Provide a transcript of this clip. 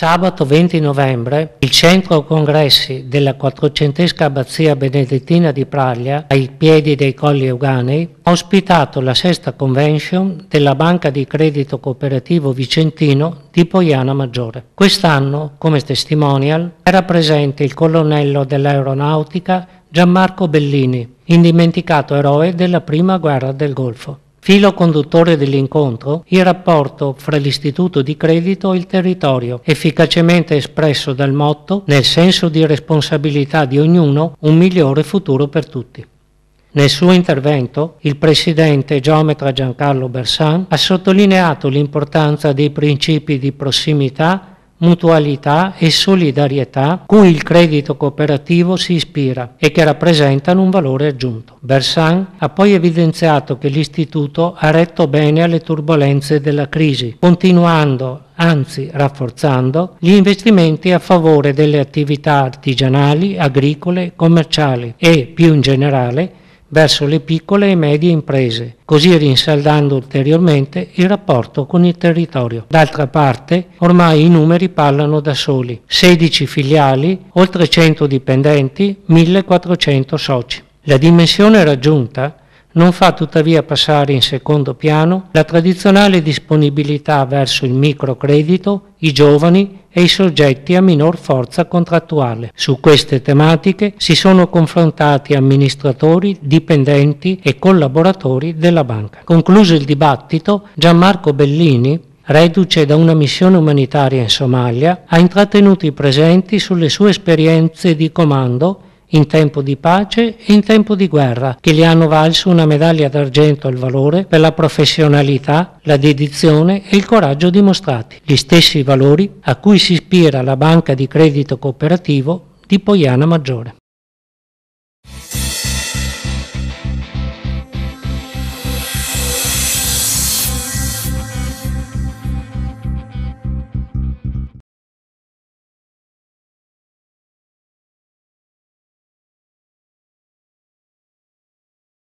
Sabato 20 novembre il centro congressi della 400esca abbazia benedettina di Praglia, ai piedi dei Colli Euganei, ha ospitato la sesta convention della Banca di Credito Cooperativo Vicentino di Poiana Maggiore. Quest'anno, come testimonial, era presente il colonnello dell'aeronautica Gianmarco Bellini, indimenticato eroe della prima guerra del Golfo. Filo conduttore dell'incontro, il rapporto fra l'istituto di credito e il territorio, efficacemente espresso dal motto «Nel senso di responsabilità di ognuno, un migliore futuro per tutti». Nel suo intervento, il presidente geometra Giancarlo Bersan ha sottolineato l'importanza dei principi di prossimità, mutualità e solidarietà cui il credito cooperativo si ispira e che rappresentano un valore aggiunto. Bersan ha poi evidenziato che l'istituto ha retto bene alle turbolenze della crisi, continuando, anzi rafforzando, gli investimenti a favore delle attività artigianali, agricole, commerciali e, più in generale, verso le piccole e medie imprese, così rinsaldando ulteriormente il rapporto con il territorio. D'altra parte, ormai i numeri parlano da soli: 16 filiali, oltre 100 dipendenti, 1400 soci. La dimensione raggiunta non fa tuttavia passare in secondo piano la tradizionale disponibilità verso il microcredito, i giovani e i soggetti a minor forza contrattuale. Su queste tematiche si sono confrontati amministratori, dipendenti e collaboratori della banca. Concluso il dibattito, Gianmarco Bellini, reduce da una missione umanitaria in Somalia, ha intrattenuto i presenti sulle sue esperienze di comando in tempo di pace e in tempo di guerra, che gli hanno valso una medaglia d'argento al valore per la professionalità, la dedizione e il coraggio dimostrati, gli stessi valori a cui si ispira la Banca di Credito Cooperativo di Poiana Maggiore.